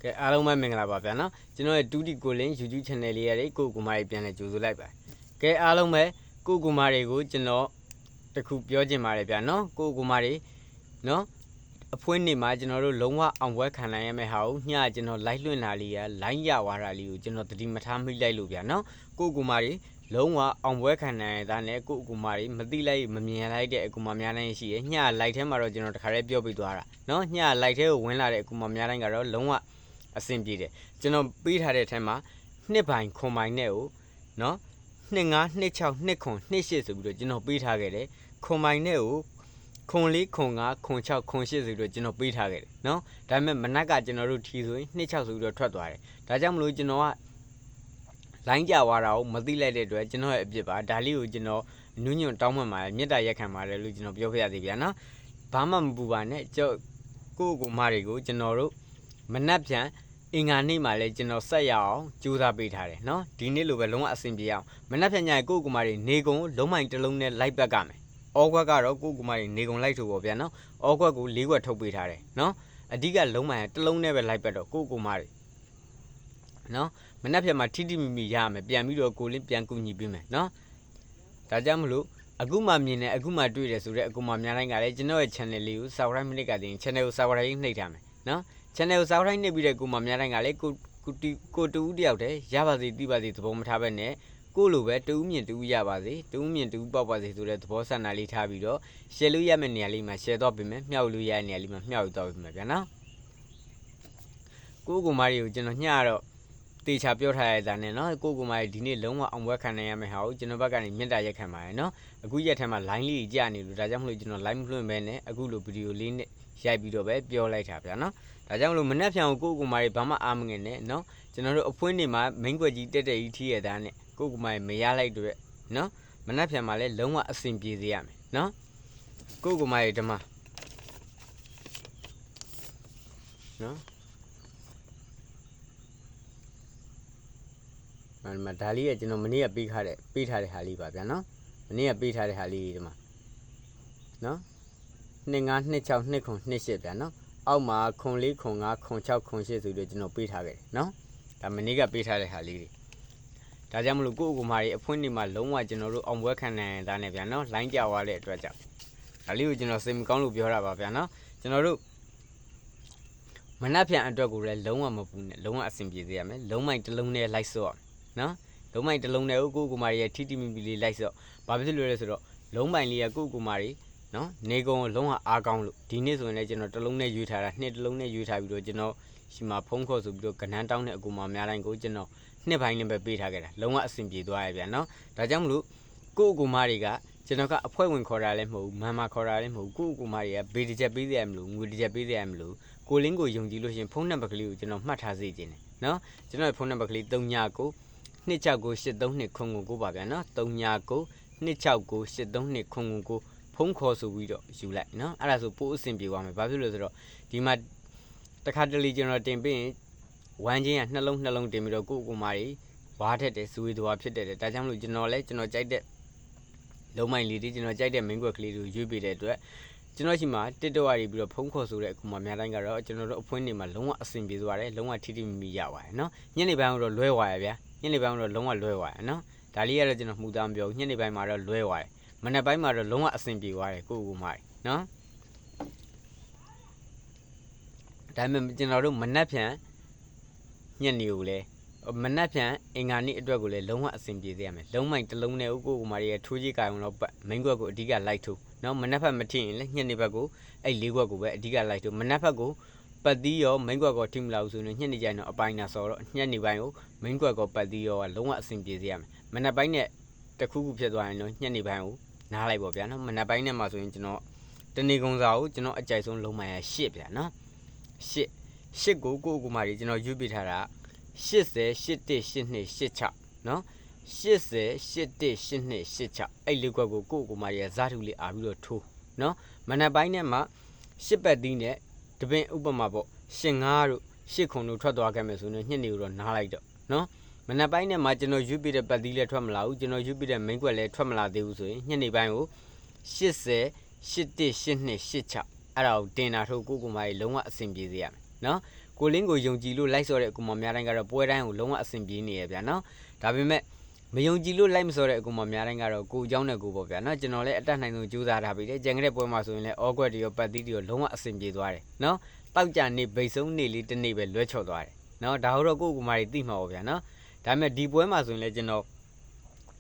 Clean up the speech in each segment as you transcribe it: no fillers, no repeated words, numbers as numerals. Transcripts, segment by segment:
ကဲအားလုံးပဲမင်္ဂလာပါဗျာနော်ကျွန်တော်ရဲ့တူတီကိုလင်း YouTube channel လေးရဲ့ကိုကူမာတွေပြန်လဲကြိုဆိုလိုက်ပါကဲအားလုံးပဲကိုကူမာတွေကိုကျွန်တော်တခုပြောချင်ပါတယ်ဗျာနော်ကိုကူမာတွေနော်အဖွင့်နေမှာကျွန်တော်တို့လုံးဝအောင်ပွဲခံနိုင်ရမယ့်ဟာကိုညကျွန်တော် live လွှင့်တာလေးရ line ရသွားတာလေးကိုကျွန်တော်တတိမထားမိလိုက်လို့ဗျာနော်ကိုကူမာတွေလုံးဝအောင်ပွဲခံနိုင်ရတဲ့နဲ့ကိုကူမာတွေမသိလိုက်မမြင်လိုက်တဲ့အကူမာများတိုင်းရှိရဲ့ည live ထဲမှာတော့ကျွန်တော်တခါတည်းပြောပြသွားတာနော်ည live ထဲကိုဝင်လာတဲ့အကူမာများတိုင်းကတော့လုံးဝအဆင်ပြေတယ်ကျွန်တော်ပေးထားတဲ့အထက်မှာနှစ်ပိုင်ခွန်ပိုင်နဲ့ကိုနော်25 26 29 28ဆိုပြီးတော့ကျွန်တော်ပေးထားခဲ့တယ်ခွန်ပိုင်နဲ့ကိုခွန်4ခွန်5ခွန်6ခွန်8ဆိုပြီးတော့ကျွန်တော်ပေးထားခဲ့တယ်နော်ဒါပေမဲ့မနက်ကကျွန်တော်တို့ထီဆိုရင်26ဆိုပြီးတော့ထွက်သွားတယ်ဒါကြောင့်မလို့ကျွန်တော်ကလိုင်းကြွားတာကိုမသိလိုက်တဲ့အတွက်ကျွန်တော်ရဲ့အပြစ်ပါဒါလေးကိုကျွန်တော်နူးညွန့်တောင်းမှန်ပါတယ်မေတ္တာရက်ခံပါတယ်လို့ကျွန်တော်ပြောပြရသေးဗျာနော်ဘာမှမပူပါနဲ့ကိုကိုမတွေကိုကျွန်တော်တို့မနှက်ပြန်အင်္ဂါနေ့မှာလည်းကျွန်တော်ဆက်ရအောင်ကြိုးစားပေးထားတယ်နော်ဒီနေ့လိုပဲလုံးဝအဆင်ပြေအောင်မနှက်ပြန်ညကိုကူမတွေနေကုန်လုံးမိုင်တစ်လုံးနဲ့လိုက်ပတ်ကမယ်အောခွက်ကတော့ကိုကူမတွေနေကုန်လိုက်ထုတ်ပေါ့ဗျာနော်အောခွက်ကို၄ခွက်ထုတ်ပေးထားတယ်နော်အဓိကလုံးမိုင်တစ်လုံးနဲ့ပဲလိုက်ပတ်တော့ကိုကူမတွေနော်မနှက်ပြန်မှာထိထိမိမိရမယ်ပြန်ပြီးတော့ကိုလင်းပြန်ကူညီပေးမယ်နော်ဒါကြောင့်မလို့အခုမှမြင်နေအခုမှတွေ့တယ်ဆိုတော့အခုမှများတိုင်းကလည်းကျွန်တော်ရဲ့ channel လေးကို subscribe မလုပ်ကြသေးရင် channel ကို subscribe နှိပ်ထားမယ်နော် channel ကို subscribe နှိပ်ပြီးတဲ့ကိုမှများတိုင်းကလည်းကိုတူဦးတယောက်တည်းရပါစေသိပါစေသဘောမထားပဲနဲ့ကိုလိုပဲတူဦးမြင်တူဦးရပါစေတူဦးမြင်တူဦးပေါက်ပါစေဆိုတဲ့သဘောဆန္ဒလေးထားပြီးတော့ share လို့ရမယ့်နေရာလေးမှာ share တော့ပေးမယ်မြှောက်လို့ရတဲ့နေရာလေးမှာမြှောက်တော့ပေးမယ်ဗျာနော်ကိုကူမာတွေကိုကျွန်တော်ညတော့တေချာပြောထားရတဲ့နဲ့နော်ကိုကူမာတွေဒီနေ့လုံးဝအောင်ပွဲခံနိုင်ရမယ့်ဟာကိုကျွန်တော်ဘက်ကနေမြင့်တာရက်ခံပါတယ်နော်အခုရက်ထဲမှာ line လေးကြာနေလို့ဒါကြောင့်မလို့ကျွန်တော် live လွှင့်ပဲနဲ့အခုလိုဗီဒီယိုလေးနဲ့ရိုက်ပြီးတော့ပဲပြောလိုက်တာဗျာနော်ဒါကြောင့်မလို့မနှက်ဖြံကိုကူမာတွေဘာမှအားမငင်နဲ့နော်ကျွန်တော်တို့အဖွင့်နေမှာ main ကွက်ကြီးတက်ကြီးထီးရတဲ့နဲ့ကိုကူမာတွေမရလိုက်တော့နော်မနှက်ဖြံမှာလည်းလုံးဝအဆင်ပြေစေရမယ်နော်ကိုကူမာတွေဓမ္မနော်မဒါလေးကကျွန်တော်မနေ့ကပေးထားတဲ့ဟာလေးပါဗျာနော်မနေ့ကပေးထားတဲ့ဟာလေးဒီမှာနော်25 26 29 28ဗျာနော်အောက်မှာခွန်4ခွန်5ခွန်6ခွန်8ဆိုပြီးတော့ကျွန်တော်ပေးထားခဲ့တယ်နော်ဒါမနေ့ကပေးထားတဲ့ဟာလေးတွေဒါကြောင့်မလို့ကိုယ့်ကိုယ်မကြီးအဖွင့်နေမှာလုံးဝကျွန်တော်တို့အောင်ပွဲခံနိုင်တာနဲ့ဗျာနော်လိုင်းကြွားတဲ့အတွက်ကြောင့်ဒါလေးကိုကျွန်တော်စိတ်မကောင်းလို့ပြောတာပါဗျာနော်ကျွန်တော်တို့မနှက်ဖြန်အတွက်ကိုလည်းလုံးဝမပူနဲ့လုံးဝအဆင်ပြေစေရမယ်လုံးမိုင်တစ်လုံးနဲ့လိုက်စော့နော်လုံးမိုင်တစ်လုံးနဲ့ကိုကူမာရီရဲ့ထိတိမိမိလေးလိုက်စော့ဘာဖြစ်လို့လဲဆိုတော့လုံးမိုင်လေးကကိုကူမာရီနော်နေကုန်လုံးဝအားကောင်းလို့ဒီနေ့ဆိုရင်လည်းကျွန်တော်တစ်လုံးနဲ့ရွေးထားတာနှစ်တစ်လုံးနဲ့ရွေးထားပြီးတော့ကျွန်တော်ရှိမှာဖုံးခေါ်ဆိုပြီးတော့ကနန်းတောင်းတဲ့အကူမများတိုင်းကိုကျွန်တော်နှစ်ပိုင်းနဲ့ပဲပေးထားခဲ့တာလုံးဝအဆင်ပြေသွားရဲ့ဗျာနော်ဒါကြောင့်မလို့ကိုအကူမတွေကကျွန်တော်ကအဖွဲဝင်ခေါ်တာလည်းမဟုတ်ဘူးမန်မာခေါ်တာလည်းမဟုတ်ဘူးကိုအကူမတွေကဘေးတစ်ချက်ပေးရမလို့ငွေတစ်ချက်ပေးရမလို့ကိုလင်းကိုယုံကြည်လို့ရှင်ဖုန်းနံပါတ်ကလေးကိုကျွန်တော်မှတ်ထားစေခြင်းတယ်နော်ကျွန်တော်ဖုန်းနံပါတ်ကလေး39 2698329ကိုပါဗျာနော်39 2698329ကိုဖုန်းခေါ်ဆိုပြီးတော့ယူလိုက်နော်အဲ့ဒါဆိုပို့အဆင်ပြေသွားမယ်ဘာဖြစ်လို့ဆိုတော့ဒီမှာတခါတလေကျွန်တော်တင်ပြီးရင်ဝမ်းချင်းကနှလုံးတင်ပြီးတော့ကိုကူမာကြီးဝါထက်တယ်ဇွေသွားဖြစ်တယ်ဒါကြောင့်မလို့ကျွန်တော်လည်းကျွန်တော်ကြိုက်တဲ့လုံးမိုင်လေးတွေကျွန်တော်ကြိုက်တဲ့မင်းကွက်ကလေးတွေရွေးပေးတဲ့အတွက်ကျွန်တော်ရှိမှာတစ်တော့ရပြီးတော့ဖုန်းခေါ်ဆိုတဲ့အခုမှများတိုင်းကတော့ကျွန်တော်တို့အဖွင့်နေမှာလုံးဝအဆင်ပြေသွားတယ်လုံးဝထိထိမိမိရပါတယ်နော်ညနေပိုင်းတော့လွဲသွားရဗျာညနေပိုင်းတော့လုံးဝလွဲသွားရနော်ဒါလေးကတော့ကျွန်တော်မှုသားမပြောဘူးညနေပိုင်းမှာတော့လွဲသွားတယ်မနေ့ပိုင်းမှာတော့လုံးဝအဆင်ပြေသွားတယ်ကိုကူမာနော်ဒါပေမဲ့ကျွန်တော်တို့မနှက်ဖြန်ညနေကိုလည်းမနှက်ဖြန်အင်္ဂါနေ့အတွက်ကိုလည်းလုံးဝအဆင်ပြေစေရမယ်လုံးမိုင်တစ်လုံးနဲ့ကိုကူမာရဲ့ထိုးကြီးကံတော့မိန်းကွက်ကိုအဓိကလိုက်ထိုးနော်မနှက်ဖက်မထင်ရင်လည်းညနေဘက်ကိုအဲ့၄ခွက်ကိုပဲအဓိကလိုက်ထိုးမနှက်ဖက်ကိုပတ်သီးရောမိန်းကွက်ကိုထိမလာဘူးဆိုရင်ညနေကျရင်တော့အပိုင်းနာဆော်တော့ညနေပိုင်းကိုမိန်းကွက်ကိုပတ်သီးရောကလုံးဝအဆင်ပြေစေရမယ်မနှက်ပိုင်းနဲ့တစ်ခုခုဖြစ်သွားရင်တော့ညနေပိုင်းကိုနားလိုက်ပေါ့ဗျာနော်မနက်ပိုင်းနဲ့မှာဆိုရင်ကျွန်တော်တနေကုန်စာကိုကျွန်တော်အကြိုက်ဆုံးလုံးမိုင်ရ8ဗျာနော်8ကိုကိုကူမာကြီးကျွန်တော်ရွေးပေးထားတာ80 81 82 86နော်80 81 82 86အဲ့လေးကွက်ကိုကိုကူမာကြီးဇာထုလေးအားပြီးတော့ထိုးနော်မနက်ပိုင်းနဲ့မှာ8ပတ်သီးနဲ့တပင်ဥပမာပေါ့85တို့8ခုတို့ထွက်သွားခဲ့မယ်ဆိုရင်ညနေကိုတော့နားလိုက်တော့နော်မနက်ပိုင်းနဲ့မှာကျွန်တော်ရွေးပေးတဲ့ပတ်သီးလည်းထွက်မလာဘူးကျွန်တော်ရွေးပေးတဲ့မိန်းကွက်လည်းထွက်မလာသေးဘူးဆိုရင်ညနေပိုင်းကို80 81 82 86အဲ့ဒါကိုတင်တာထိုးကိုကူမာကြီးလုံးဝအဆင်ပြေစေရမယ်နော် ကိုလင်းကိုယုံကြည်လို့လိုက်စောတဲ့အကူမများတိုင်းကတော့ပွဲတိုင်းကိုလုံးဝအဆင်ပြေနေရဗျာနော်ဒါပေမဲ့မယုံကြည်လို့လိုက်မစောတဲ့အကူမများတိုင်းကတော့ကိုအကြောင်းနဲ့ကိုပေါ့ဗျာနော်ကျွန်တော်လည်းအတက်နိုင်ဆုံးကြိုးစားထားပြီးတယ်ကြံကြတဲ့ပွဲမှာဆိုရင်လည်းအောကွက်တွေရောပတ်သီးတွေရောလုံးဝအဆင်ပြေသွားတယ်နော်တောက်ကြနေဗိတ်ဆုံးနေလေးတစ်နေ့ပဲလွဲချော်သွားတယ်နော်ဒါတော့ကိုအကူမတွေသိမှာပေါ့ဗျာနော်ဒါပေမဲ့ဒီပွဲမှာဆိုရင်လည်းကျွန်တော်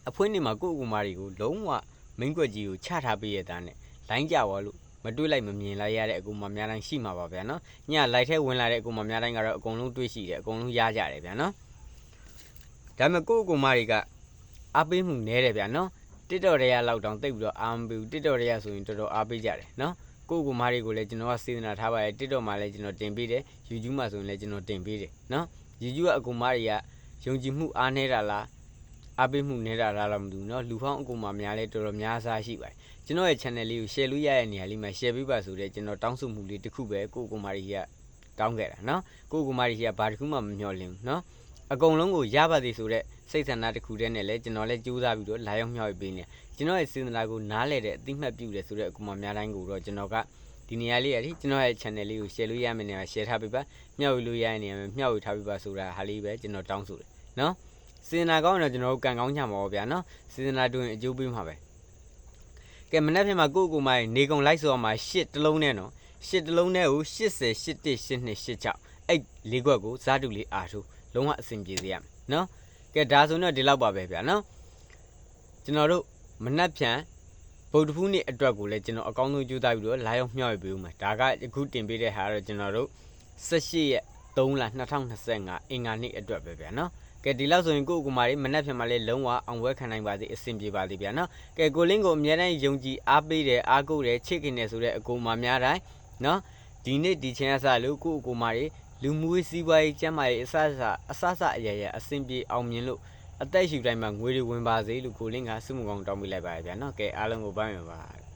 အဖွင့်နေမှာကိုအကူမတွေကိုလုံးဝမင်းကွက်ကြီးကိုချထားပေးရတဲ့နဲ့လိုင်းကြသွားလို့မတွေးလိုက်မမြင်လိုက်ရတဲ့အကူမများတိုင်းရှိမှာပါဗျာနော်ညလိုက်ထဲဝင်လာတဲ့အကူမများတိုင်းကတော့အကုန်လုံးတွေးရှိတယ်အကုန်လုံးရကြတယ်ဗျာနော်ဒါပေမဲ့ကိုအကူမတွေကအားပေးမှုနည်းတယ်ဗျာနော်တစ်တော်တွေကလောက်တောင်တိတ်ပြီးတော့အားမပေးဘူးတစ်တော်တွေကဆိုရင်တော်တော်အားပေးကြတယ်နော်ကိုအကူမတွေကိုလည်းကျွန်တော်ကစေတနာထားပါတယ်တစ်တော်မှာလည်းကျွန်တော်တင်ပေးတယ် YouTube မှာဆိုရင်လည်းကျွန်တော်တင်ပေးတယ်နော် YouTube ကအကူမတွေကယုံကြည်မှုအားနည်းတာလားအားပေးမှုနည်းတာလားတော့မသိဘူးနော်လူဟောင်းအကူမများလည်းတော်တော်များစားရှိပါတယ်ကျွန်တော်ရဲ့ channel လေးကို share လို့ရတဲ့နေရာလေးမှာ share ပေးပါဆိုတဲ့ကျွန်တော်တောင်းဆိုမှုလေးတစ်ခုပဲကိုအကူမတွေကတောင်းခဲ့တာနော်ကိုအကူမတွေကဘာတစ်ခုမှမမျှော်လင့်ဘူးနော်အကုန်လုံးကိုရပါသေးဆိုတဲ့စိတ်ဆန္ဒတစ်ခုတည်းနဲ့လည်းကျွန်တော်လည်းကြိုးစားပြီးတော့လာရောက်မျှော်ပေးနေကျွန်တော်ရဲ့စေတနာကိုနားလည်တဲ့အသိမှတ်ပြုတယ်ဆိုတဲ့အကူမများတိုင်းကိုတော့ကျွန်တော်ကဒီနေရာလေးရတယ်ကျွန်တော်ရဲ့ channel လေးကို share လို့ရမယ့်နေရာ share ထားပေးပါမျှဝေလို့ရတဲ့နေရာမှာမျှဝေထားပေးပါဆိုတာဟာလေးပဲကျွန်တော်တောင်းဆိုတယ်နော်စေတနာကောင်းတော့ကျွန်တော်တို့ကံကောင်းကြမှာပေါ့ဗျာနော်စေတနာတွင်အကျိုးပေးမှာပဲကဲမနေ့ဖြန်မှာကိုယ့်ကိုယ်မိုင်းနေကုန်လိုက်ဆိုအောင်မှာ8တလုံးနဲ့နော်8တလုံးနဲ့ကို80 81 82 86အဲ့၄ခွက်ကိုစားတူလေးအားထိုးလုံးဝအဆင်ပြေစေရမယ်နော်ကဲဒါဆိုတော့ဒီလောက်ပါပဲဗျာနော်ကျွန်တော်တို့မနေ့ဖြန်ဗုဒ္ဓဖူးနေ့အတွက်ကိုလည်းကျွန်တော်အကောင်းဆုံးကြိုးစားပြီးတော့လာရောက်မျှဝေပေးဦးမယ်ဒါကအခုတင်ပေးတဲ့ဟာတော့ကျွန်တော်တို့18ရက်3လ2025အင်္ဂါနေ့အတွက်ပဲဗျာနော်ကဲဒီလောက်ဆိုရင်ကိုယ့်ကိုယ်မလေးမနှက်ဖြန်မှာလေးလုံးဝအောင်ပွဲခံနိုင်ပါသေးအဆင်ပြေပါသေးဗျာနော်ကဲကိုလင်းကိုအများတိုင်းယုံကြည်အားပေးတယ်အားကိုးတယ်ချစ်ခင်တယ်ဆိုတဲ့အကူမများတိုင်းနော်ဒီနေ့ဒီချင်းအစလို့ကိုယ့်ကိုယ်မလေးလူမှုရေးစီးပွားရေးကျန်းမာရေးအစအရာရာအဆင်ပြေအောင်မြင်လို့အသက်ရှူတိုင်းမှာငွေတွေဝင်ပါစေလို့ကိုလင်းကစုမှုကောင်းတောင်းပေးလိုက်ပါရဗျာနော်ကဲအားလုံးကိုပိုင်းပါ